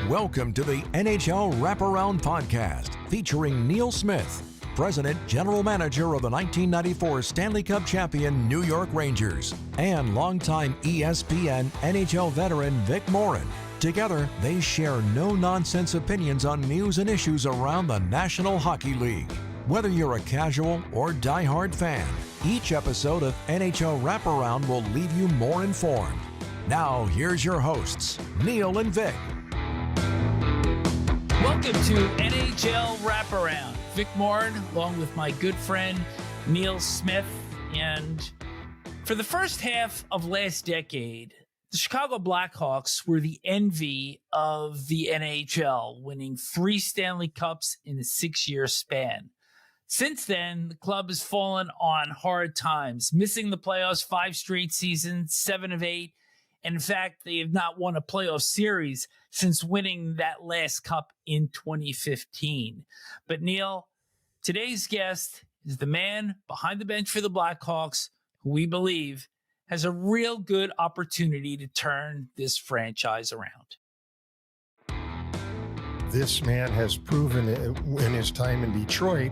Welcome to the NHL Wraparound podcast featuring Neil Smith, President General Manager of the 1994 Stanley Cup champion New York Rangers, and longtime ESPN NHL veteran Vic Morren. Together, they share no-nonsense opinions on news and issues around the National Hockey League. Whether you're a casual or diehard fan, each episode of NHL Wraparound will leave you more informed. Now, here's your hosts, Neil and Vic. Welcome to NHL Wraparound. Vic Morren, along with my good friend Neil Smith. And for the first half of last decade, the Chicago Blackhawks were the envy of the NHL, winning 3 Stanley Cups in a 6-year span. Since then, the club has fallen on hard times, missing the playoffs 5 straight seasons, 7 of 8. And in fact, they have not won a playoff series since winning that last cup in 2015. But Neil, today's guest is the man behind the bench for the Blackhawks, who we believe has a real good opportunity to turn this franchise around. This man has proven in his time in Detroit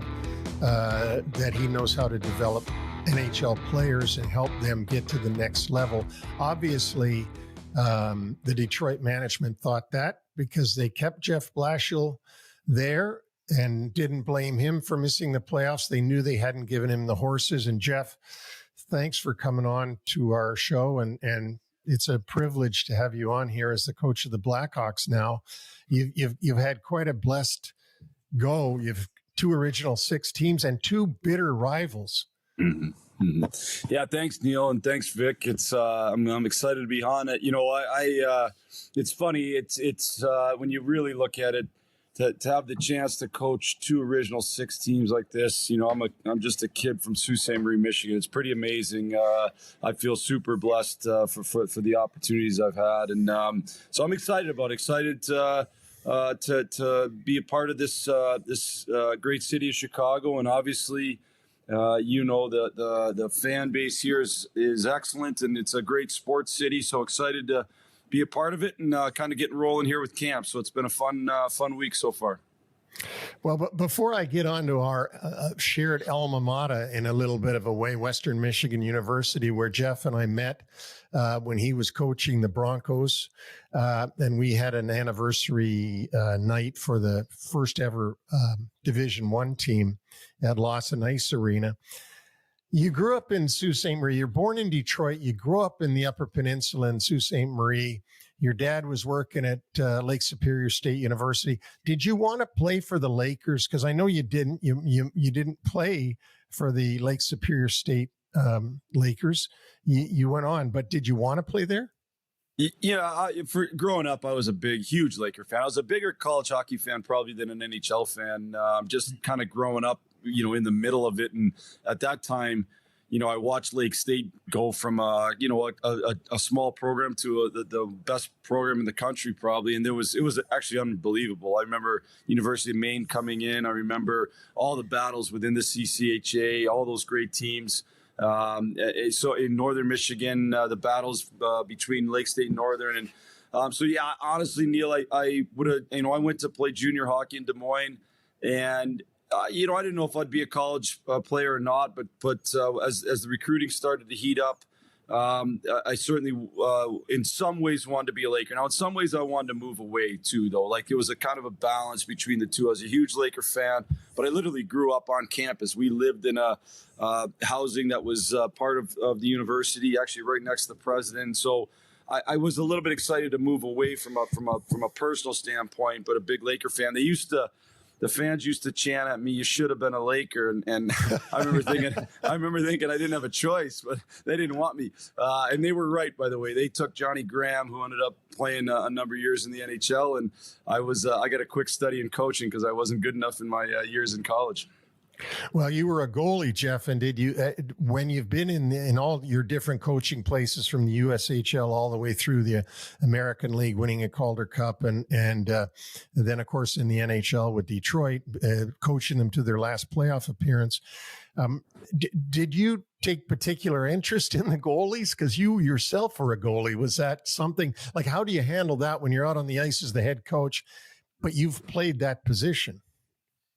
that he knows how to develop NHL players and help them get to the next level. Obviously, the Detroit management thought that because they kept Jeff Blashill there and didn't blame him for missing the playoffs. They knew they hadn't given him the horses. And Jeff, thanks for coming on to our show. And it's a privilege to have you on here as the coach of the Blackhawks now. You've had quite a blessed go. You've 2 original 6 teams and 2 bitter rivals. Mm-hmm. Mm-hmm. Yeah, thanks, Neil, and thanks, Vic. It's I'm excited to be on it. You know, it's funny. It's when you really look at it, to have the chance to coach 2 original 6 teams like this. You know, I'm just a kid from Sault Ste. Marie, Michigan. It's pretty amazing. I feel super blessed for the opportunities I've had, and so I'm excited about it. Excited to be a part of this great city of Chicago, and obviously. The fan base here is excellent, and it's a great sports city. So excited to be a part of it and kind of getting rolling here with camp. So it's been a fun week so far. Well, but before I get on to our shared alma mater in a little bit of a way, Western Michigan University, where Jeff and I met when he was coaching the Broncos, and we had an anniversary night for the first ever Division I team at Lawson Ice Arena. You grew up in Sault Ste. Marie. You're born in Detroit. You grew up in the Upper Peninsula in Sault Ste. Marie. Your dad was working at Lake Superior State University. Did you want to play for the Lakers? Because I know you didn't. You didn't play for the Lake Superior State Lakers. You went on, but did you want to play there? Yeah, for growing up, I was a huge Laker fan. I was a bigger college hockey fan probably than an NHL fan. Just kind of growing up, you know, in the middle of it, and at that time, you know, I watched Lake State go from a small program to the best program in the country probably, and it was actually unbelievable. I remember University of Maine coming in. I remember all the battles within the CCHA, all those great teams. So in Northern Michigan, the battles between Lake State and Northern, and so yeah, honestly, Neil, I would have, you know, I went to play junior hockey in Des Moines, and. I didn't know if I'd be a college player or not, but as the recruiting started to heat up, I certainly, in some ways, wanted to be a Laker. Now, in some ways, I wanted to move away too, though. Like it was a kind of a balance between the two. I was a huge Laker fan, but I literally grew up on campus. We lived in a housing that was part of the university, actually right next to the president. So. I was a little bit excited to move away from a personal standpoint, but a big Laker fan. The fans used to chant at me, "You should have been a Laker," and I remember thinking I didn't have a choice, but they didn't want me, and they were right. By the way, they took Johnny Graham, who ended up playing a number of years in the NHL, and I got a quick study in coaching because I wasn't good enough in my years in college. Well, you were a goalie, Jeff, and did you, when you've been in all your different coaching places from the USHL all the way through the American League, winning a Calder Cup, and then of course in the NHL with Detroit, coaching them to their last playoff appearance. Did you take particular interest in the goalies? Because you yourself were a goalie. Was that something like, how do you handle that when you're out on the ice as the head coach, but you've played that position?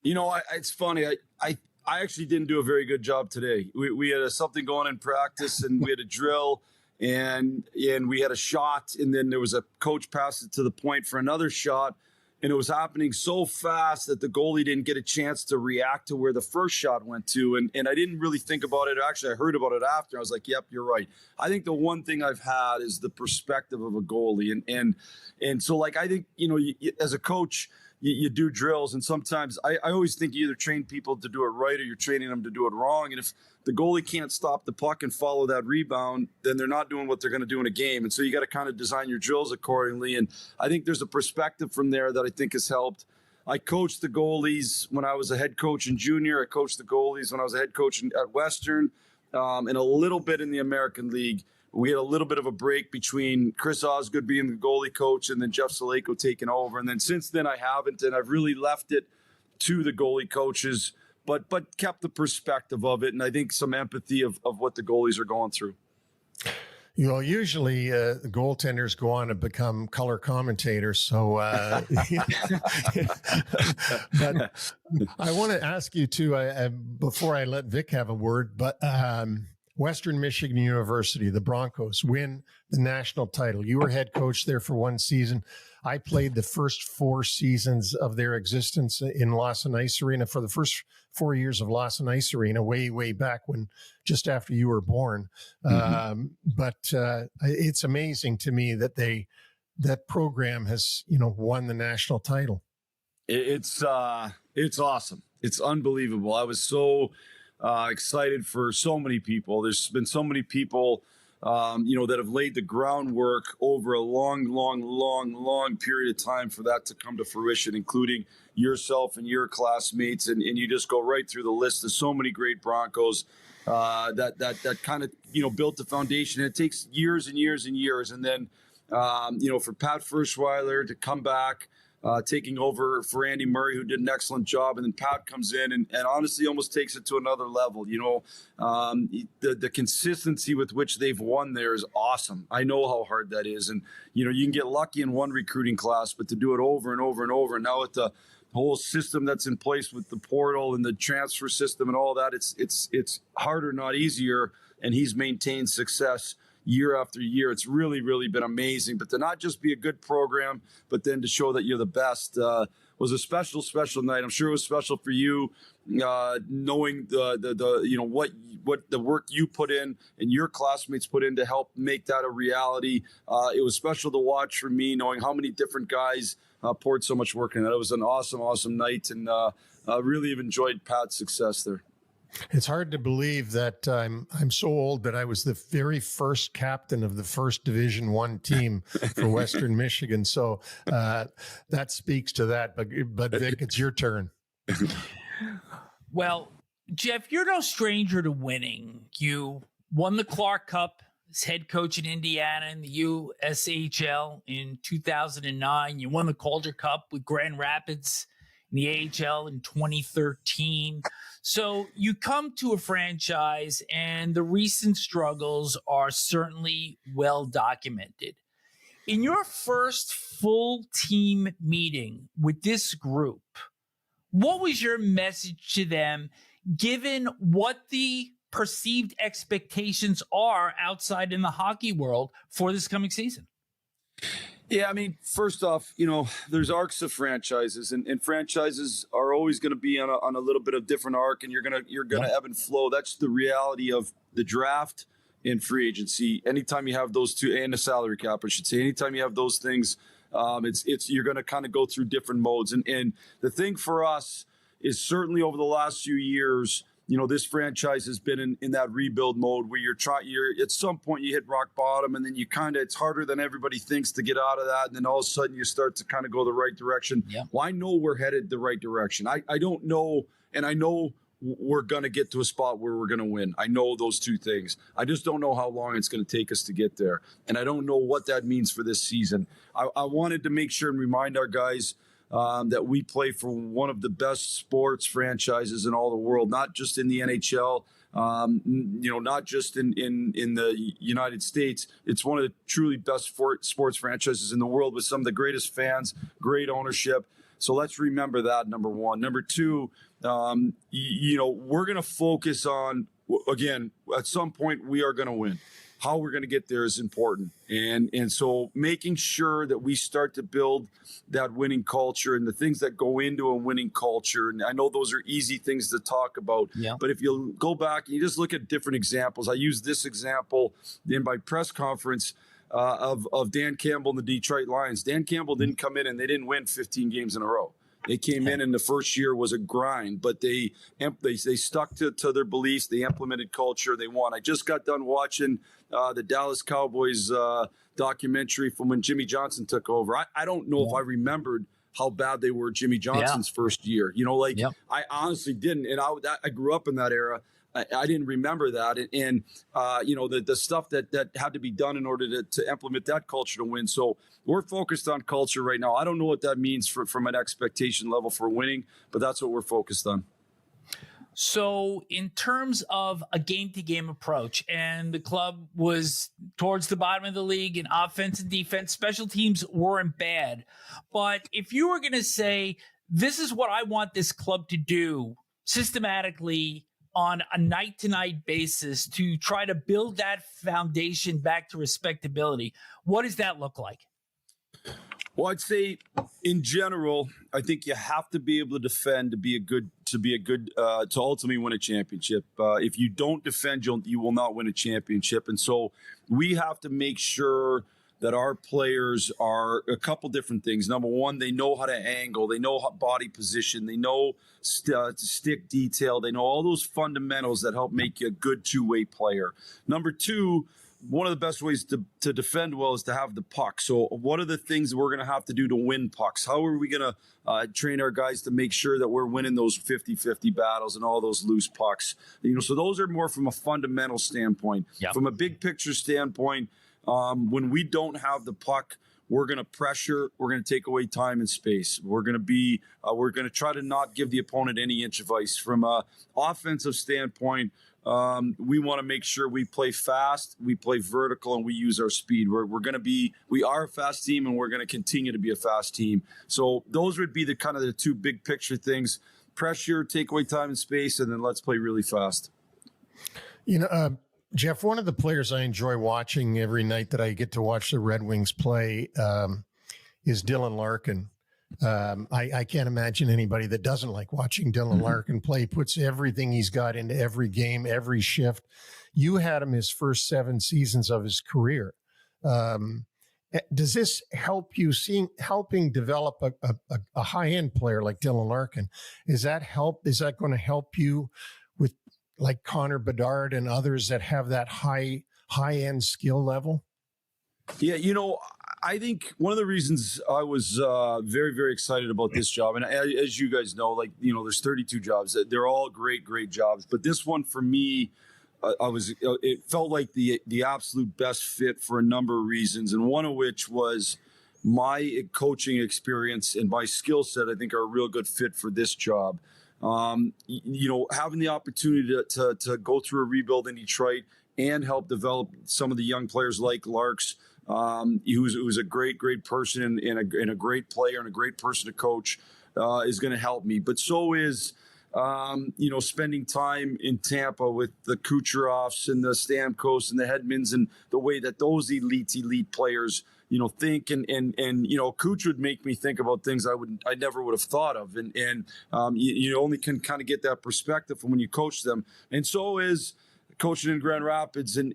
You know, it's funny. I actually didn't do a very good job today. We had something going in practice, and we had a drill, and we had a shot, and then there was a coach passed it to the point for another shot, and it was happening so fast that the goalie didn't get a chance to react to where the first shot went to, and I didn't really think about it. Actually, I heard about it after. I was like, "Yep, you're right." I think the one thing I've had is the perspective of a goalie, and so like I think as a coach. You do drills, and sometimes I always think you either train people to do it right or you're training them to do it wrong. And if the goalie can't stop the puck and follow that rebound, then they're not doing what they're going to do in a game. And so you got to kind of design your drills accordingly. And I think there's a perspective from there that I think has helped. I coached the goalies when I was a head coach in junior. I coached the goalies when I was a head coach at Western, and a little bit in the American League. We had a little bit of a break between Chris Osgood being the goalie coach and then Jeff Selke taking over. And then since then I haven't, and I've really left it to the goalie coaches, but kept the perspective of it. And I think some empathy of what the goalies are going through. Usually the goaltenders go on to become color commentators. So, but I want to ask you too, before I let Vic have a word, but, Western Michigan University, the Broncos win the national title. You were head coach there for one season. I played the first 4 seasons of their existence in Lawson Ice Arena for the first 4 years of Lawson Ice Arena, way back when, just after you were born. But it's amazing to me that that program has, won the national title. It's awesome. It's unbelievable. I was so excited for so many people. There's been so many people, that have laid the groundwork over a long period of time for that to come to fruition, including yourself and your classmates. And you just go right through the list of so many great Broncos that kind of, built the foundation. And it takes years and years and years. And then, for Pat Furschweiler to come back, taking over for Andy Murray, who did an excellent job. And then Pat comes in and honestly almost takes it to another level. The consistency with which they've won there is awesome. I know how hard that is. And, you can get lucky in one recruiting class, but to do it over and over and over. And now with the whole system that's in place with the portal and the transfer system and all that, it's harder, not easier. And he's maintained success year after year. It's really, really been amazing. But to not just be a good program, but then to show that you're the best was a special night. I'm sure it was special for you, knowing what the work you put in and your classmates put in to help make that a reality. It was special to watch for me, knowing how many different guys poured so much work in that. It was an awesome night, and really have enjoyed Pat's success there. It's hard to believe that I'm so old that I was the very first captain of the first Division I team for Western Michigan. So that speaks to that. But Vic, it's your turn. Well, Jeff, you're no stranger to winning. You won the Clark Cup as head coach in Indiana in the USHL in 2009. You won the Calder Cup with Grand Rapids in the AHL in 2013. So you come to a franchise and the recent struggles are certainly well documented. In your first full team meeting with this group, what was your message to them, given what the perceived expectations are outside in the hockey world for this coming season? Yeah, I mean, first off, there's arcs of franchises, and franchises are always going to be on a little bit of different arc, and you're gonna ebb and flow. That's the reality of the draft and free agency. Anytime you have those two, and the salary cap, I should say, anytime you have those things, you're going to kind of go through different modes. And the thing for us is certainly over the last few years, this franchise has been in that rebuild mode where you're at some point you hit rock bottom, and then it's harder than everybody thinks to get out of that. And then all of a sudden you start to kind of go the right direction. Yeah. Well, I know we're headed the right direction. I don't know. And I know we're going to get to a spot where we're going to win. I know those two things. I just don't know how long it's going to take us to get there. And I don't know what that means for this season. I wanted to make sure and remind our guys that we play for one of the best sports franchises in all the world, not just in the NHL, not just in the United States. It's one of the truly best sports franchises in the world with some of the greatest fans, great ownership. So let's remember that, number one. Number two, we're going to focus on, again, at some point we are going to win. How we're going to get there is important. And so making sure that we start to build that winning culture and the things that go into a winning culture. And I know those are easy things to talk about, but if you go back and you just look at different examples, I use this example in my press conference of Dan Campbell and the Detroit Lions. Dan Campbell didn't come in and they didn't win 15 games in a row. They came in and the first year was a grind, but they stuck to their beliefs. They implemented culture. They won. I just got done watching the Dallas Cowboys documentary from when Jimmy Johnson took over. I don't know if I remembered how bad they were Jimmy Johnson's first year. I honestly didn't. And I grew up in that era. I didn't remember that. And the stuff that had to be done in order to implement that culture to win. So we're focused on culture right now. I don't know what that means from an expectation level for winning, but that's what we're focused on. So in terms of a game-to-game approach, and the club was towards the bottom of the league in offense and defense, special teams weren't bad. But if you were going to say, this is what I want this club to do systematically on a night-to-night basis to try to build that foundation back to respectability, what does that look like? Well, I'd say in general, I think you have to be able to defend to ultimately win a championship. If you don't defend, you will not win a championship. And so we have to make sure that our players are a couple different things. Number one, they know how to angle. They know how body position. They know stick detail. They know all those fundamentals that help make you a good two-way player. Number two, one of the best ways to defend well is to have the puck. So what are the things that we're going to have to do to win pucks? How are we going to train our guys to make sure that we're winning those 50-50 battles and all those loose pucks? So those are more from a fundamental standpoint. Yep. From a big picture standpoint, when we don't have the puck, we're going to pressure. We're going to take away time and space. We're going to try to not give the opponent any inch of ice. From an offensive standpoint, we want to make sure we play fast, we play vertical, and we use our speed. We are a fast team, and we're going to continue to be a fast team. So those would be the two big picture things: pressure, take away time and space, and then let's play really fast. Jeff, one of the players I enjoy watching every night that I get to watch the Red Wings play is Dylan Larkin. I can't imagine anybody that doesn't like watching Dylan Larkin play. He puts everything he's got into every game, every shift. You had him his first 7 seasons of his career. Does this help you helping develop a high-end player like Dylan Larkin? Is that going to help you with like Connor Bedard and others that have that high-end skill level? Yeah, I think one of the reasons I was very, very excited about this job, and as you guys know, there's 32 jobs. They're all great, great jobs. But this one for me, it felt like the absolute best fit for a number of reasons, and one of which was my coaching experience and my skill set. I think are a real good fit for this job. Having the opportunity to go through a rebuild in Detroit and help develop some of the young players like Larks, who's a great, great person and a great player and a great person to coach, is going to help me. But so is, spending time in Tampa with the Kucherovs and the Stamkos and the Hedmans and the way that those elite players, think and Kuch would make me think about things I never would have thought of. And you only can kind of get that perspective from when you coach them. And so is coaching in Grand Rapids and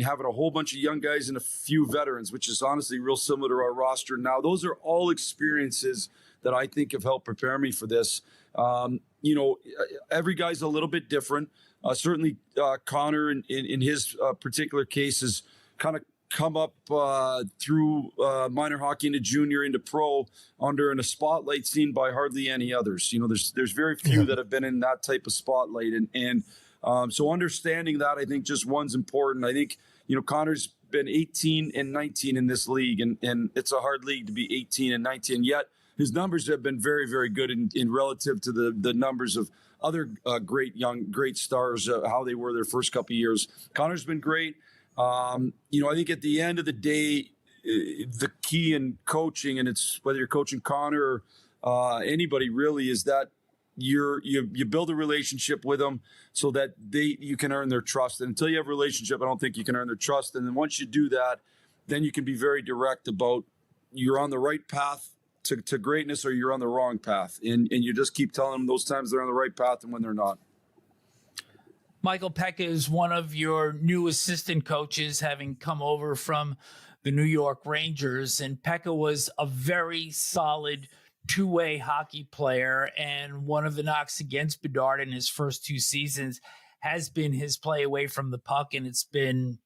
having a whole bunch of young guys and a few veterans, which is honestly real similar to our roster now. Those are all experiences that I think have helped prepare me for this. Every guy's a little bit different. Certainly Connor in his particular case is kind of come up through minor hockey into junior into pro under in a spotlight seen by hardly any others. There's very few that have been in that type of spotlight, and so understanding that, I think just one's important. I think Connor's been 18 and 19 in this league, and it's a hard league to be 18 and 19. Yet his numbers have been very, very good in relative to the numbers of other great stars, how they were their first couple of years. Connor's been great. I think at the end of the day, the key in coaching, and it's whether you're coaching Connor or anybody really, is that you build a relationship with them so that you can earn their trust. And until you have a relationship, I don't think you can earn their trust. And then once you do that, then you can be very direct about you're on the right path to greatness or you're on the wrong path. And you just keep telling them those times they're on the right path and when they're not. Michael Peca is one of your new assistant coaches, having come over from the New York Rangers. And Peca was a very solid two-way hockey player. And one of the knocks against Bedard in his first two seasons has been his play away from the puck. And it's been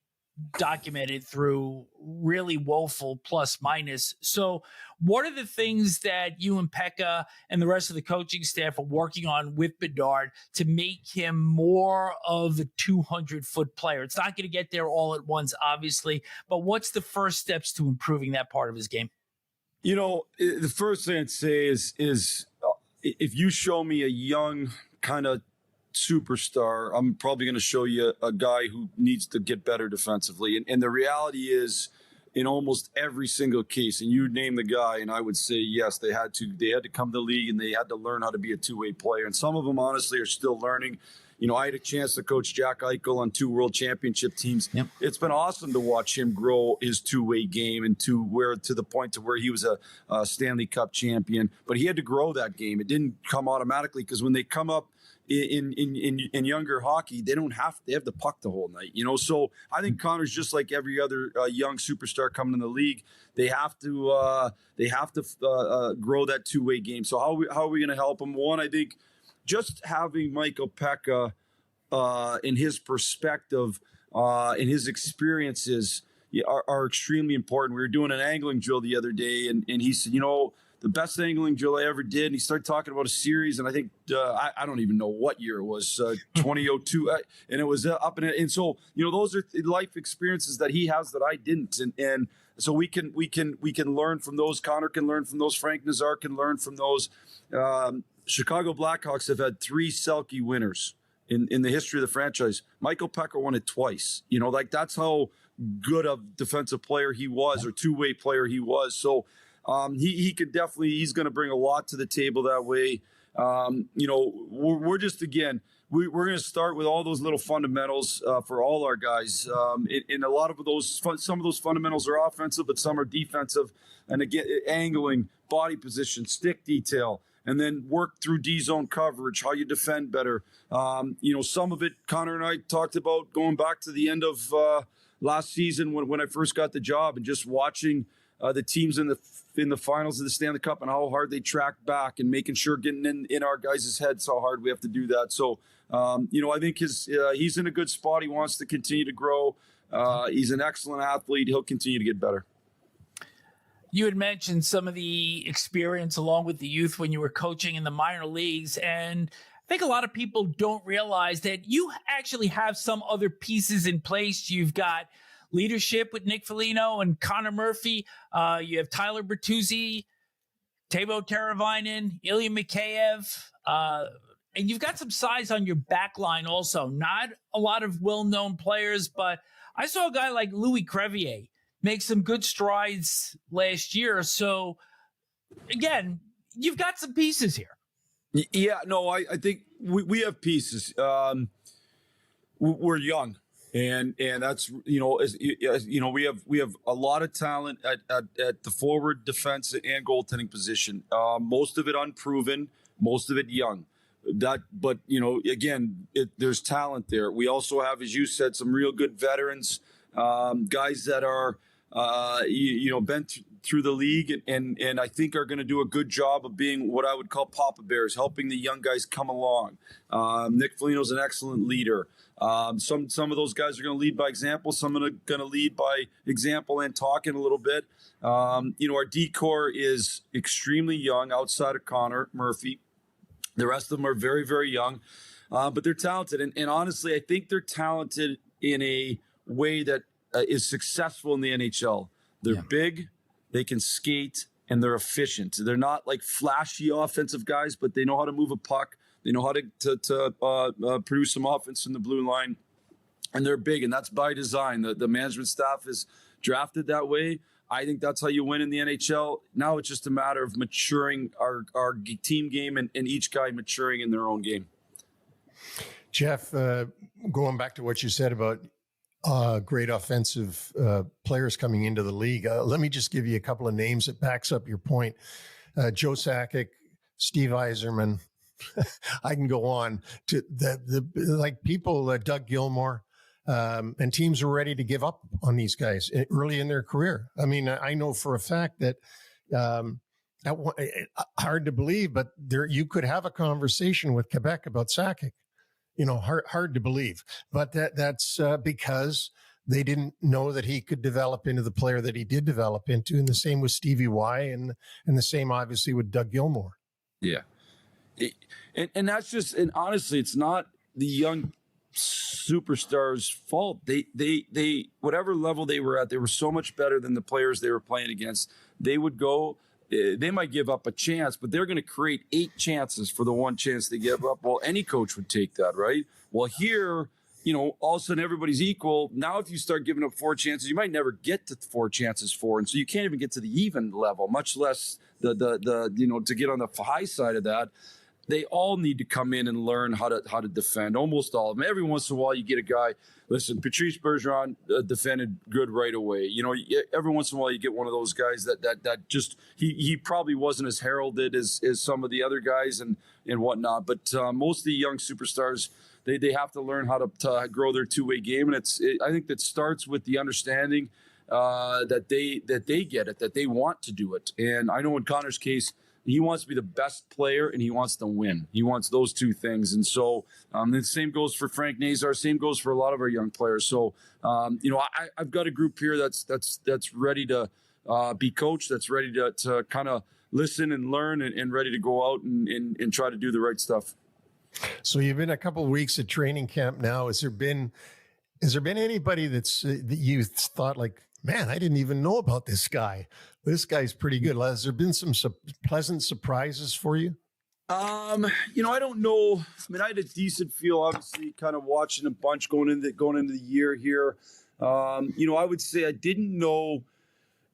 documented through really woeful plus minus. So what are the things that you and Peca and the rest of the coaching staff are working on with Bedard to make him more of a 200-foot player? It's not going to get there all at once, obviously, but what's the first steps to improving that part of his game? The first thing I'd say is if you show me a young kind of superstar, I'm probably going to show you a guy who needs to get better defensively. And the reality is, in almost every single case, and you name the guy, and I would say, yes, they had to come to the league and they had to learn how to be a two-way player. And some of them, honestly, are still learning. I had a chance to coach Jack Eichel on 2 world championship teams. Yep. It's been awesome to watch him grow his two-way game and to the point to where he was a Stanley Cup champion. But he had to grow that game. It didn't come automatically, because when they come up in younger hockey, they have the puck the whole night. So I think Connor's just like every other young superstar coming in the league. They have to grow that two-way game. So how are we going to help him? One, I think, just having Michael Peca in his perspective, in his experiences are extremely important. We were doing an angling drill the other day, and he said, the best angling drill I ever did. And he started talking about a series, and I think I don't even know what year it was, 2002, and it was up in it. And so those are life experiences that he has that I didn't, and so we can learn from those. Connor can learn from those. Frank Nazar can learn from those. Chicago Blackhawks have had 3 Selke winners in the history of the franchise. Michael Peca won it twice. That's how good a defensive player he was, or two-way player he was. So he could definitely, he's going to bring a lot to the table that way. We're just, again, we're going to start with all those little fundamentals for all our guys. And a lot of those, some of those fundamentals are offensive, but some are defensive. And again, angling, body position, stick detail, and then work through D-zone coverage, how you defend better. Some of it, Connor and I talked about going back to the end of last season when I first got the job, and just watching the teams in the finals of the Stanley Cup and how hard they track back, and making sure getting in our guys' heads how hard we have to do that. So, I think he's in a good spot. He wants to continue to grow. He's an excellent athlete. He'll continue to get better. You had mentioned some of the experience along with the youth when you were coaching in the minor leagues. And I think a lot of people don't realize that you actually have some other pieces in place. You've got leadership with Nick Foligno and Connor Murphy. You have Tyler Bertuzzi, Teuvo Teravainen, Ilya Mikheyev. And you've got some size on your back line also. Not a lot of well-known players, but I saw a guy like Louis Crevier make some good strides last year. So, again, you've got some pieces here. Yeah, no, I think we have pieces. We're young, and that's we have a lot of talent at the forward, defense, and goaltending position. Most of it unproven, most of it young. But again, there's talent there. We also have, as you said, some real good veterans, guys that are been through the league and I think are going to do a good job of being what I would call Papa Bears, helping the young guys come along. Nick Foligno's an excellent leader. Some of those guys are going to lead by example. Some are going to lead by example and talking a little bit. Our D-core is extremely young outside of Connor Murphy. The rest of them are very, very young, but they're talented. And honestly, I think they're talented in a way that is successful in the NHL. They're big, they can skate, and they're efficient. They're not like flashy offensive guys, but they know how to move a puck. They know how to produce some offense in the blue line, and they're big, and that's by design. The management staff is drafted that way. I think that's how you win in the NHL. Now it's just a matter of maturing our team game and each guy maturing in their own game. Jeff, going back to what you said about great offensive players coming into the league, let me just give you a couple of names that backs up your point. Joe Sakic, Steve Yzerman. I can go on to the people, Doug Gilmour, and teams are ready to give up on these guys early in their career. I mean, I know for a fact that hard to believe, but you could have a conversation with Quebec about Sakic. Hard to believe, but that's because they didn't know that he could develop into the player that he did develop into. And the same with Stevie Y and the same obviously with Doug Gilmour. Yeah. And that's just, and honestly, it's not the young superstars' fault. They whatever level they were at, they were so much better than the players they were playing against. They would go, they might give up a chance, but they're going to create 8 chances for the one chance they give up. Well, any coach would take that, right? Well, here, all of a sudden everybody's equal. Now, if you start giving up 4 chances, you might never get to 4 chances for, and so you can't even get to the even level, much less the to get on the high side of that. They all need to come in and learn how to defend. Almost all of them. Every once in a while, you get a guy. Listen, Patrice Bergeron defended good right away. Every once in a while, you get one of those guys that just he probably wasn't as heralded as some of the other guys and whatnot. But most of the young superstars, they have to learn how to grow their two-way game, and I think that starts with the understanding that they get it, that they want to do it. And I know in Connor's case, he wants to be the best player and he wants to win. He wants those two things. And so the same goes for Frank Nazar. Same goes for a lot of our young players. So, I've got a group here that's ready to be coached, that's ready to kind of listen and learn and ready to go out and try to do the right stuff. So you've been a couple of weeks at training camp now. Has there been anybody that you thought like, man, I didn't even know about this guy. This guy's pretty good. Has there been some pleasant surprises for you? I don't know. I mean, I had a decent feel, obviously, kind of watching a bunch going into the year here. I would say I didn't know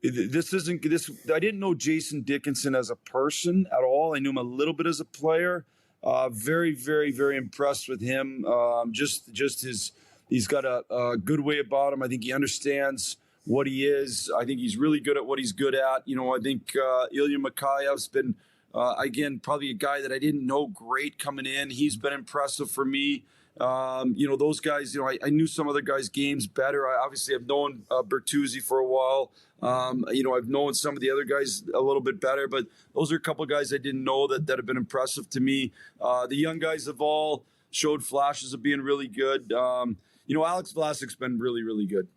I didn't know Jason Dickinson as a person at all. I knew him a little bit as a player. Very, very, very impressed with him. He's got a good way about him. I think he understands what he is. I think he's really good at what he's good at. I think Ilya Mikheyev's been, again, probably a guy that I didn't know great coming in. He's been impressive for me. Those guys, I knew some other guys' games better. I obviously have known Bertuzzi for a while. I've known some of the other guys a little bit better, but those are a couple of guys I didn't know that have been impressive to me. The young guys have all showed flashes of being really good. Alex Vlasic's been really, really good.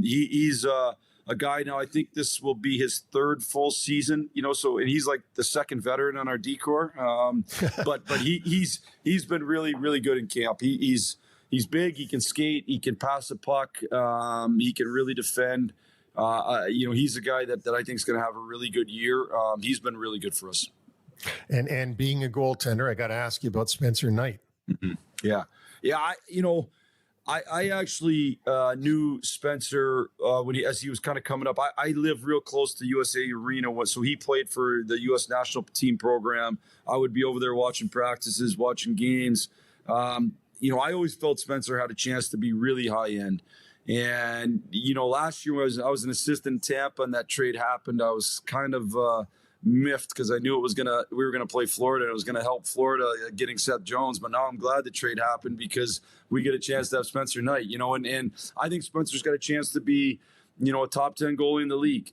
He's a guy now. I think this will be his 3rd full season. And he's like the 2nd veteran on our D-core. But he's been really, really good in camp. He's big. He can skate. He can pass the puck. He can really defend. He's a guy that I think is going to have a really good year. He's been really good for us. And being a goaltender, I got to ask you about Spencer Knight. Mm-hmm. Yeah. I actually knew Spencer as he was kind of coming up. I live real close to USA Arena, so he played for the U.S. national team program. I would be over there watching practices, watching games. I always felt Spencer had a chance to be really high end. And last year I was an assistant in Tampa, and that trade happened. I was kind of miffed because I knew we were gonna play Florida and it was gonna help Florida getting Seth Jones. But now I'm glad the trade happened because we get a chance to have Spencer Knight, and I think Spencer's got a chance to be a top 10 goalie in the league.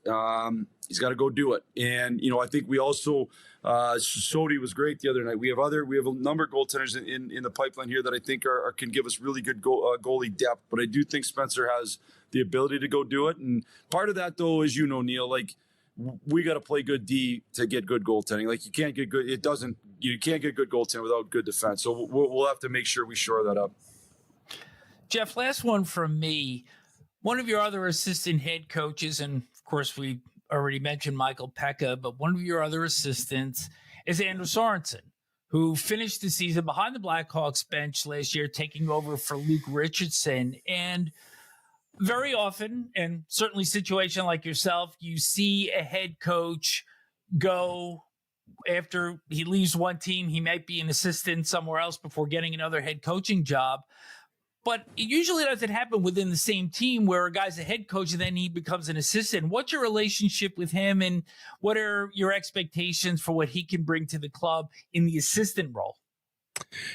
He's got to go do it. And, I think we also, Sodi was great the other night. We have a number of goaltenders in the pipeline here that I think can give us really good goalie depth. But I do think Spencer has the ability to go do it. And part of that, though, is, Neil, like, we got to play good D to get good goaltending. Like, you can't get good. You can't get good goaltending without good defense. So we'll have to make sure we shore that up. Jeff, last one from me. One of your other assistant head coaches, and of course we already mentioned Michael Peca, but one of your other assistants is Anders Sorensen, who finished the season behind the Blackhawks bench last year, taking over for Luke Richardson. And very often, and certainly situation like yourself, you see a head coach go after he leaves one team, he might be an assistant somewhere else before getting another head coaching job. But it usually doesn't happen within the same team where a guy's a head coach and then he becomes an assistant. What's your relationship with him, and what are your expectations for what he can bring to the club in the assistant role?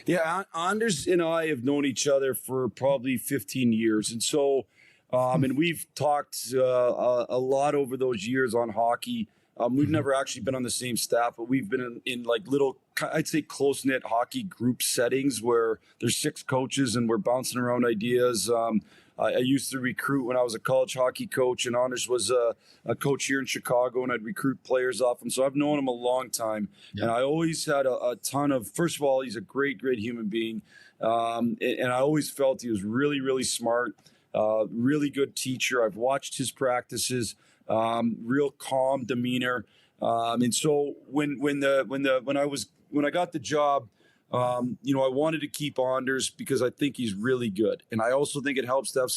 Yeah, Anders and I have known each other for probably 15 years. And so, and we've talked a lot over those years on hockey. We've never actually been on the same staff, but we've been in like little, I'd say, close-knit hockey group settings where there's 6 coaches and we're bouncing around ideas. I used to recruit when I was a college hockey coach, and Anders was a coach here in Chicago, and I'd recruit players off him. So I've known him a long time. Yep. And I always had a ton of, first of all, he's a great, great human being. And I always felt he was really, really smart, really good teacher. I've watched his practices. Real calm demeanor. And so when I got the job, I wanted to keep Anders because I think he's really good. And I also think it helps to have,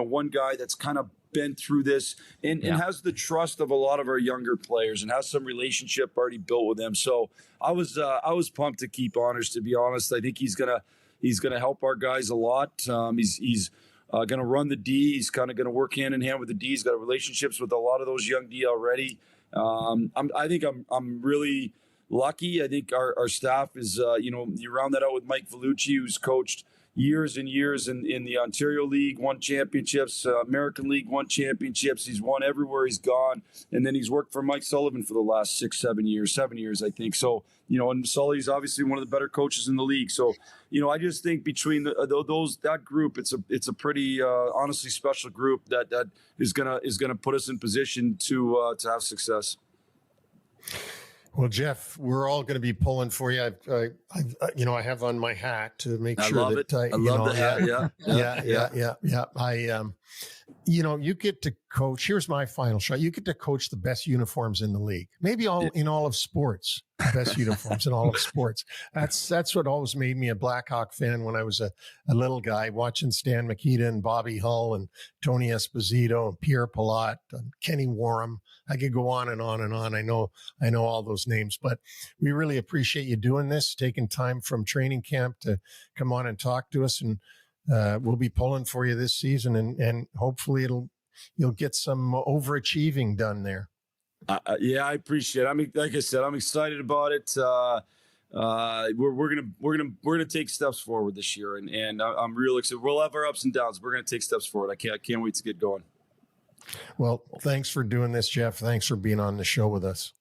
one guy that's kind of been through this and has the trust of a lot of our younger players and has some relationship already built with them. So I was pumped to keep Anders, to be honest. I think he's going to help our guys a lot. He's going to run the D. He's kind of going to work hand in hand with the D. He's got relationships with a lot of those young D already. I think I'm really lucky. I think our staff is, you round that out with Mike Vellucci, who's coached years and years in the Ontario League, won championships, American League, won championships. He's won everywhere he's gone. And then he's worked for Mike Sullivan for the last 7 years, I think. So, and Sully's obviously one of the better coaches in the league. So, I just think between that group, it's a pretty honestly special group that is gonna put us in position to have success. Well, Jeff, we're all going to be pulling for you. I have on my hat to make sure that I love the hat. Yeah. You get to coach. Here's my final shot. You get to coach the best uniforms in the league. Maybe in all of sports, the best uniforms in all of sports. That's what always made me a Blackhawk fan when I was a little guy, watching Stan Mikita and Bobby Hull and Tony Esposito and Pierre Palat and Kenny Warham. I could go on and on and on. I know all those names, but we really appreciate you doing this, taking time from training camp to come on and talk to us. And we'll be pulling for you this season, and hopefully you'll get some overachieving done there. Yeah, I appreciate it. I mean, like I said, I'm excited about it. We're gonna take steps forward this year, and I'm real excited. We'll have our ups and downs. We're gonna take steps forward. I can't wait to get going. Well, thanks for doing this, Jeff. Thanks for being on the show with us.